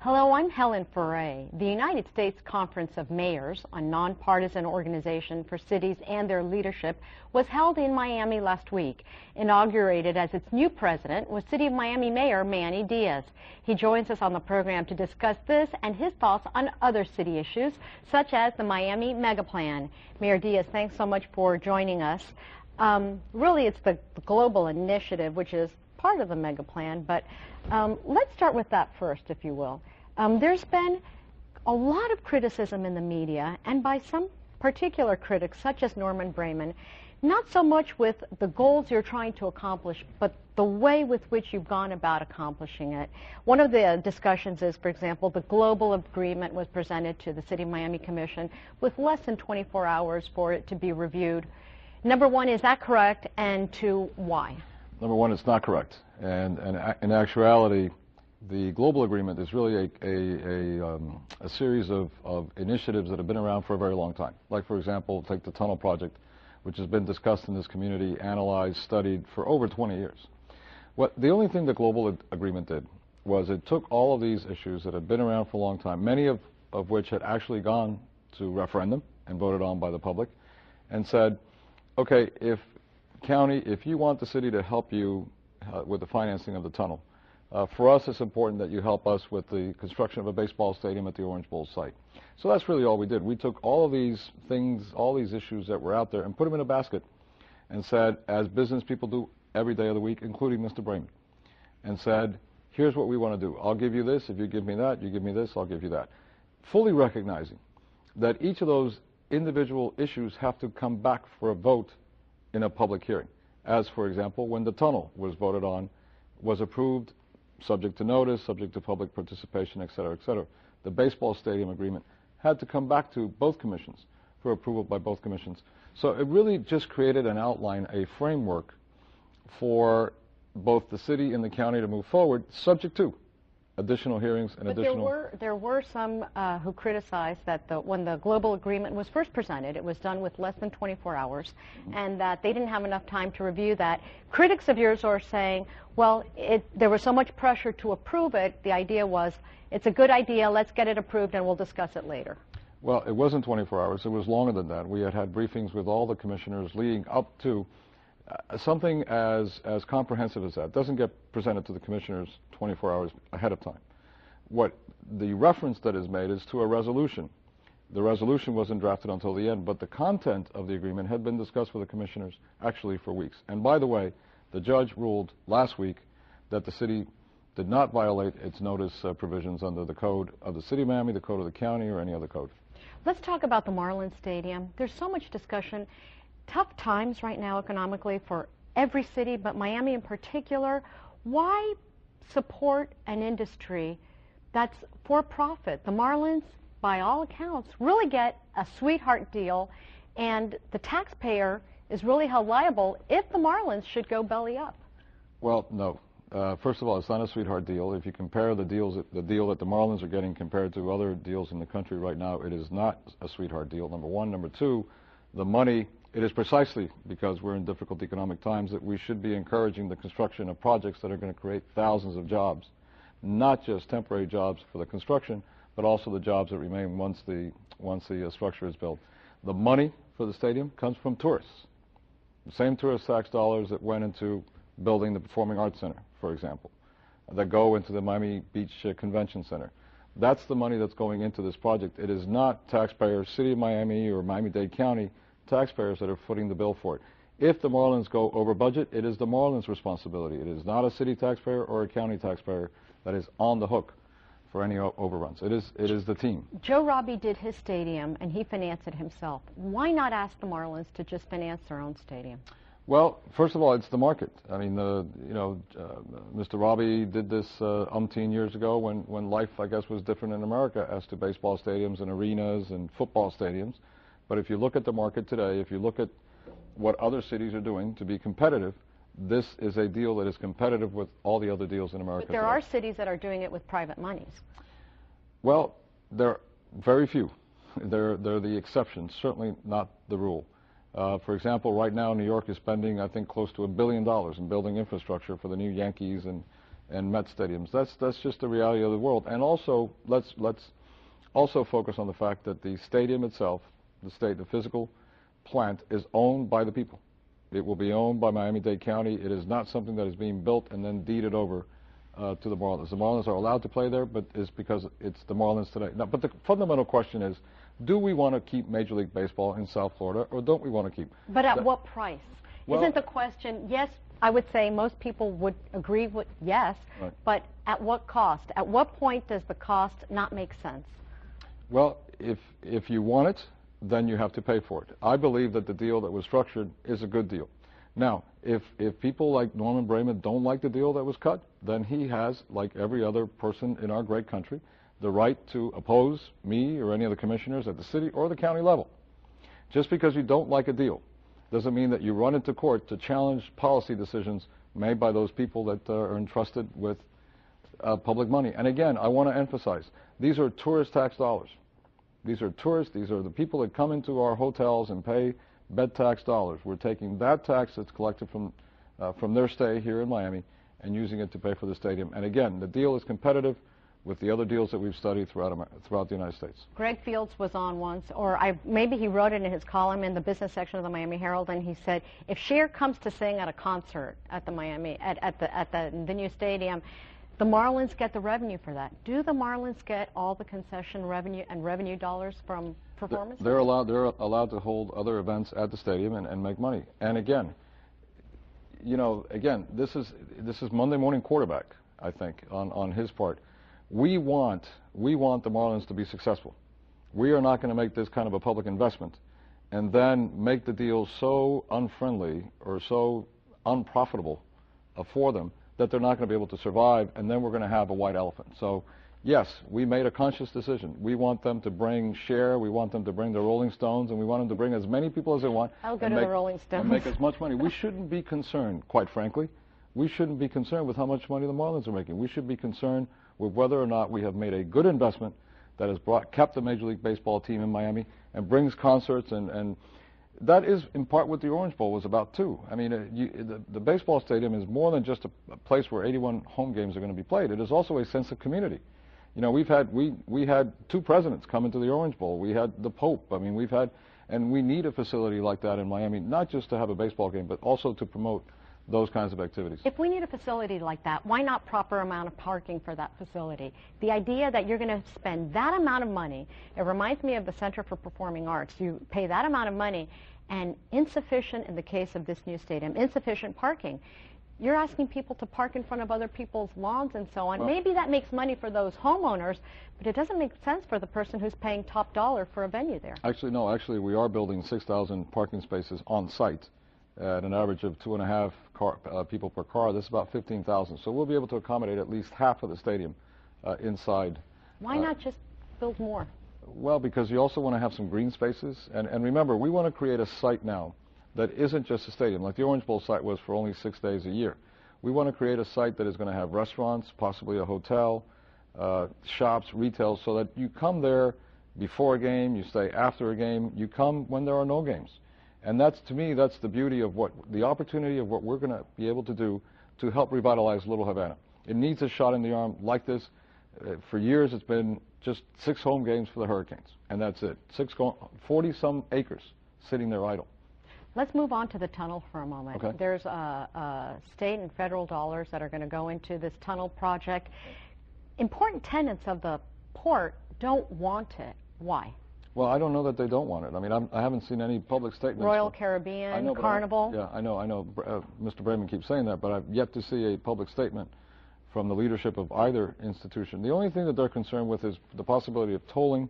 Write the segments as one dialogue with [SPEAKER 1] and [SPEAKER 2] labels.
[SPEAKER 1] Hello, I'm Helen Aguirre. The United States Conference of Mayors, a nonpartisan organization for cities and their leadership, was held in Miami last week. Inaugurated as its new president was City of Miami Mayor Manny Diaz. He joins us on the program to discuss this and his thoughts on other city issues, such as the Miami Mega Plan. Mayor Diaz, thanks so much for joining us. Really, it's the global initiative, which is part of the Mega Plan, but let's start with that first, if you will. There's been a lot of criticism in the media, and by some particular critics, such as Norman Brayman, not so much with the goals you're trying to accomplish, but the way with which you've gone about accomplishing it. One of the discussions is, for example, the global agreement was presented to the City of Miami Commission with less than 24 hours for it to be reviewed. Number one, is that correct? And two, why?
[SPEAKER 2] Number one, it's not correct. And in actuality, the global agreement is really a series of initiatives that have been around for a very long time. Like, for example, take the tunnel project, which has been discussed in this community, analyzed, studied for over 20 years. The only thing the global agreement did was it took all of these issues that had been around for a long time, many of which had actually gone to referendum and voted on by the public, and said, okay, if you want the city to help you with the financing of the tunnel, for us, it's important that you help us with the construction of a baseball stadium at the Orange Bowl site. So that's really all we did. We took all of these things, all these issues that were out there, and put them in a basket and said, as business people do every day of the week, including Mr. Brayman, and said, here's what we want to do. I'll give you this. If you give me that, you give me this, I'll give you that. Fully recognizing that each of those individual issues have to come back for a vote in a public hearing. As, for example, when the tunnel was voted on, was approved, subject to notice, subject to public participation, et cetera, et cetera. The baseball stadium agreement had to come back to both commissions for approval by both commissions. So it really just created an outline, a framework for both the city and the county to move forward, subject to additional hearings and additional...
[SPEAKER 1] But there were some who criticized that when the global agreement was first presented, it was done with less than 24 hours, and that they didn't have enough time to review that. Critics of yours are saying, well, there was so much pressure to approve it, the idea was, it's a good idea, let's get it approved and we'll discuss it later.
[SPEAKER 2] Well, it wasn't 24 hours, it was longer than that. We had briefings with all the commissioners leading up to something as comprehensive as that. Doesn't get presented to the commissioners 24 hours ahead of time. What the reference that is made is to a resolution. The resolution wasn't drafted until the end, but the content of the agreement had been discussed with the commissioners actually for weeks. And by the way, the judge ruled last week that the city did not violate its notice provisions under the code of the City of Miami, the code of the county, or any other code.
[SPEAKER 1] Let's talk about the Marlins Stadium. There's so much discussion. Tough times right now economically for every city, but Miami in particular. Why support an industry that's for profit? The Marlins, by all accounts, really get a sweetheart deal, and the taxpayer is really held liable if the Marlins should go belly up.
[SPEAKER 2] Well, no. First of all, it's not a sweetheart deal. If you compare the deal that the Marlins are getting compared to other deals in the country right now, it is not a sweetheart deal, number one. Number two, the money, it is precisely because we're in difficult economic times that we should be encouraging the construction of projects that are going to create thousands of jobs, not just temporary jobs for the construction, but also the jobs that remain once the structure is built. The money for the stadium comes from tourists. The same tourist tax dollars that went into building the Performing Arts Center, for example, that go into the Miami Beach Convention Center. That's the money that's going into this project. It is not taxpayers, City of Miami or Miami-Dade County taxpayers that are footing the bill for it. If the Marlins go over budget, it is the Marlins' responsibility. It is not a city taxpayer or a county taxpayer that is on the hook for any overruns. It is the team.
[SPEAKER 1] Joe Robbie did his stadium, and he financed it himself. Why not ask the Marlins to just finance their own stadium?
[SPEAKER 2] Well, first of all, it's the market. I mean, Mr. Robbie did this umpteen years ago when life, I guess, was different in America as to baseball stadiums and arenas and football stadiums. But if you look at the market today, if you look at what other cities are doing to be competitive, this is a deal that is competitive with all the other deals in America.
[SPEAKER 1] But there are cities that are doing it with private monies. Well,
[SPEAKER 2] there are very few. They're the exception, certainly not the rule. For example, right now New York is spending, I think, close to $1 billion in building infrastructure for the new Yankees and and Met stadiums. That's just the reality of the world. And also, let's also focus on the fact that the stadium itself, the physical plant, is owned by the people. It will be owned by Miami-Dade County. It is not something that is being built and then deeded over to the Marlins. The Marlins are allowed to play there, but it's because it's the Marlins today. Now, but the fundamental question is, do we want to keep Major League Baseball in South Florida, or don't we want to keep?
[SPEAKER 1] But at what price?
[SPEAKER 2] Well,
[SPEAKER 1] isn't the question, yes, I would say most people would agree with yes,
[SPEAKER 2] right.
[SPEAKER 1] But at what cost? At what point does the cost not make sense?
[SPEAKER 2] Well, if you want it, then you have to pay for it. I believe that the deal that was structured is a good deal. Now, if people like Norman Brayman don't like the deal that was cut, then he has, like every other person in our great country, the right to oppose me or any of the commissioners at the city or the county level. Just because you don't like a deal doesn't mean that you run into court to challenge policy decisions made by those people that are entrusted with public money. And again, I want to emphasize, these are tourist tax dollars. These are tourists. These are the people that come into our hotels and pay bed tax dollars. We're taking that tax that's collected from their stay here in Miami and using it to pay for the stadium. And again, the deal is competitive with the other deals that we've studied throughout the United States.
[SPEAKER 1] Greg Fields was on once, or maybe he wrote it in his column in the business section of the Miami Herald, and he said, if Cher comes to sing at a concert at the the new stadium, the Marlins get the revenue for that. Do the Marlins get all the concession revenue and revenue dollars from performances?
[SPEAKER 2] They're allowed to hold other events at the stadium and make money. And again, this is Monday morning quarterback, I think, on his part. We want the Marlins to be successful. We are not going to make this kind of a public investment and then make the deal so unfriendly or so unprofitable for them that they're not going to be able to survive, and then we're going to have a white elephant. So, yes, we made a conscious decision. We want them to bring Cher, we want them to bring the Rolling Stones, and we want them to bring as many people as they want.
[SPEAKER 1] I'll go to the Rolling Stones.
[SPEAKER 2] And make as much money. We shouldn't be concerned, quite frankly. We shouldn't be concerned with how much money the Marlins are making. We should be concerned with whether or not we have made a good investment that has kept the Major League Baseball team in Miami and brings concerts, and that is in part what the Orange Bowl was about too. I mean, the baseball stadium is more than just a place where 81 home games are going to be played. It is also a sense of community. You know, we had two presidents come into the Orange Bowl. We had the Pope. I mean, and we need a facility like that in Miami, not just to have a baseball game, but also to promote those kinds of activities.
[SPEAKER 1] If we need a facility like that, why not proper amount of parking for that facility? The idea that you're going to spend that amount of money, it reminds me of the Center for Performing Arts. You pay that amount of money and insufficient, in the case of this new stadium, insufficient parking. You're asking people to park in front of other people's lawns and so on. Well, maybe that makes money for those homeowners, but it doesn't make sense for the person who's paying top dollar for a venue there.
[SPEAKER 2] Actually, no. Actually, we are building 6,000 parking spaces on site at an average of 2.5 people per car. This is about 15,000. So we'll be able to accommodate at least half of the stadium inside.
[SPEAKER 1] Why not just build more?
[SPEAKER 2] Well, because you also want to have some green spaces. And remember, we want to create a site now that isn't just a stadium, like the Orange Bowl site was for only 6 days a year. We want to create a site that is going to have restaurants, possibly a hotel, shops, retail, so that you come there before a game, you stay after a game, you come when there are no games. And that's, to me, that's the beauty of the opportunity of what we're going to be able to do to help revitalize Little Havana. It needs a shot in the arm like this. For years, it's been just 6 home games for the Hurricanes, and that's it. 40-some acres sitting there idle.
[SPEAKER 1] Let's move on to the tunnel for a moment.
[SPEAKER 2] Okay.
[SPEAKER 1] There's state and federal dollars that are going to go into this tunnel project. Important tenants of the port don't want it. Why?
[SPEAKER 2] Well, I don't know that they don't want it. I mean, I haven't seen any public statements.
[SPEAKER 1] Royal Caribbean, Carnival.
[SPEAKER 2] Yeah, I know. Mr. Brayman keeps saying that, but I've yet to see a public statement from the leadership of either institution. The only thing that they're concerned with is the possibility of tolling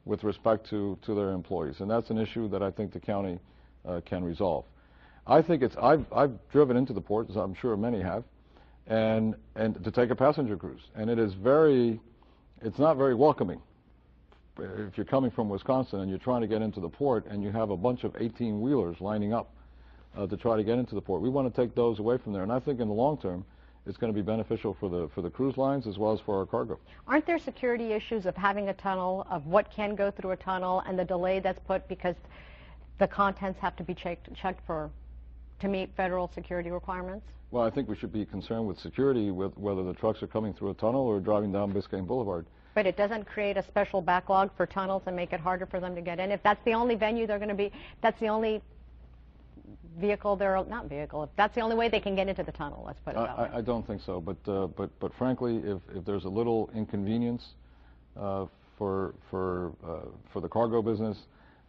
[SPEAKER 2] with respect to their employees, and that's an issue that I think the county can resolve. I think I've driven into the port, as I'm sure many have, and to take a passenger cruise, and it's not very welcoming. If you're coming from Wisconsin and you're trying to get into the port and you have a bunch of 18-wheelers lining up to try to get into the port, we want to take those away from there. And I think in the long term, it's going to be beneficial for the cruise lines as well as for our cargo.
[SPEAKER 1] Aren't there security issues of having a tunnel, of what can go through a tunnel, and the delay that's put because the contents have to be checked for to meet federal security requirements?
[SPEAKER 2] Well, I think we should be concerned with security, with whether the trucks are coming through a tunnel or driving down Biscayne Boulevard.
[SPEAKER 1] But it doesn't create a special backlog for tunnels and make it harder for them to get in? If that's the only venue they're going to be, that's the only vehicle, not vehicle, if that's the only way they can get into the tunnel, let's put it that way.
[SPEAKER 2] I don't think so, but frankly, if there's a little inconvenience for the cargo business,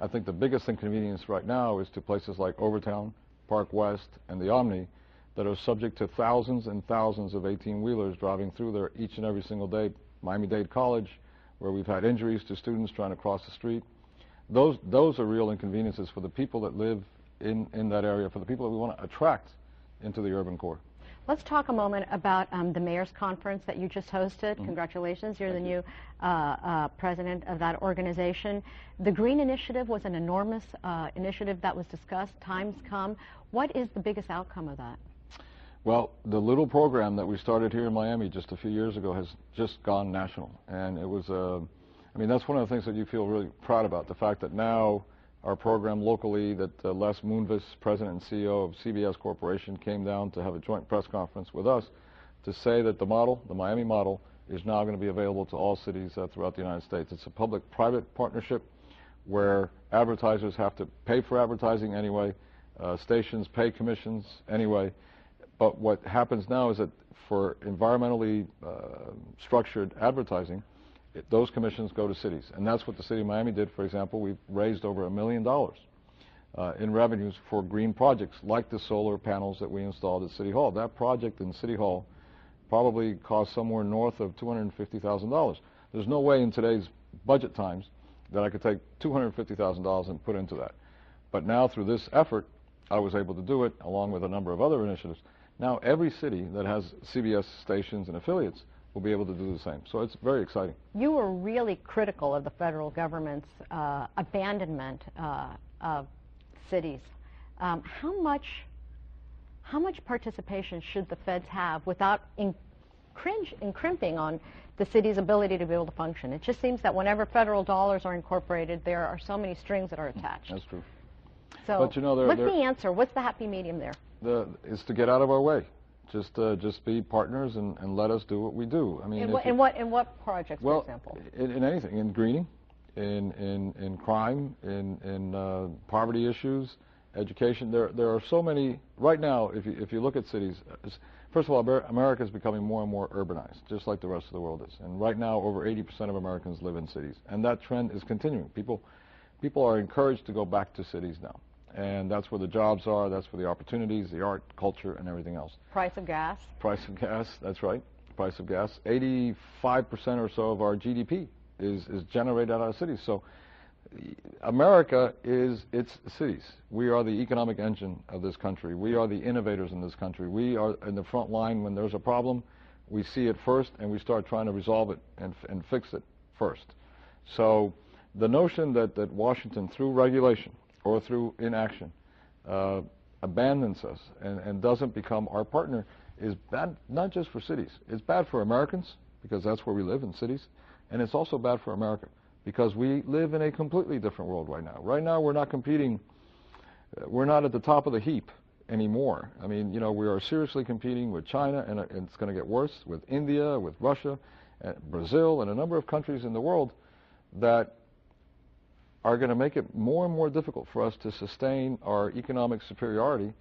[SPEAKER 2] I think the biggest inconvenience right now is to places like Overtown, Park West, and the Omni that are subject to thousands and thousands of 18-wheelers driving through there each and every single day. Miami-Dade College, where we've had injuries to students trying to cross the street. Those are real inconveniences for the people that live in that area, for the people that we want to attract into the urban core.
[SPEAKER 1] Let's talk a moment about the Mayor's Conference that you just hosted. Mm-hmm. Congratulations, you're the new president of that organization. The Green Initiative was an enormous initiative that was discussed. Time's come. What is the biggest outcome of that?
[SPEAKER 2] Well, the little program that we started here in Miami just a few years ago has just gone national. And it was, I mean, that's one of the things that you feel really proud about, the fact that now our program locally, that Les Moonves, president and CEO of CBS Corporation, came down to have a joint press conference with us to say that the model, the Miami model, is now going to be available to all cities throughout the United States. It's a public-private partnership where advertisers have to pay for advertising anyway, stations pay commissions anyway. But what happens now is that for environmentally structured advertising, those commissions go to cities. And that's what the city of Miami did. For example, we've raised over $1 million in revenues for green projects like the solar panels that we installed at City Hall. That project in City Hall probably cost somewhere north of $250,000. There's no way in today's budget times that I could take $250,000 and put into that. But now through this effort, I was able to do it along with a number of other initiatives. Now every city that has CBS stations and affiliates will be able to do the same. So it's very exciting. You
[SPEAKER 1] were really critical of the federal government's abandonment of cities. How much participation should the feds have without crimping on the city's ability to be able to function? It just seems that whenever federal dollars are incorporated, there are so many strings that are attached.
[SPEAKER 2] That's true.
[SPEAKER 1] So
[SPEAKER 2] but you know,
[SPEAKER 1] what's the answer? What's the happy medium there?
[SPEAKER 2] Is to get out of our way. Just be partners and let us do what we do. I mean,
[SPEAKER 1] in what projects,
[SPEAKER 2] well,
[SPEAKER 1] for example?
[SPEAKER 2] In anything, in greening, in crime, in poverty issues, education. There are so many right now. If you look at cities, first of all, America is becoming more and more urbanized, just like the rest of the world is. And right now, over 80% of Americans live in cities, and that trend is continuing. People are encouraged to go back to cities now. And that's where the jobs are, that's where the opportunities, the art, culture, and everything else.
[SPEAKER 1] Price of gas? Price
[SPEAKER 2] of gas, that's right. Price of gas. 85% or so of our GDP is generated out of cities. So America is its cities. We are the economic engine of this country. We are the innovators in this country. We are in the front line when there's a problem. We see it first, and we start trying to resolve it and fix it first. So the notion that Washington, through regulation, or through inaction, abandons us and doesn't become our partner is bad, not just for cities. It's bad for Americans, because that's where we live, in cities, and it's also bad for America, because we live in a completely different world right now. Right now, we're not competing, we're not at the top of the heap anymore. I mean, you know, we are seriously competing with China, and it's going to get worse, with India, with Russia, and Brazil, and a number of countries in the world that are going to make it more and more difficult for us to sustain our economic superiority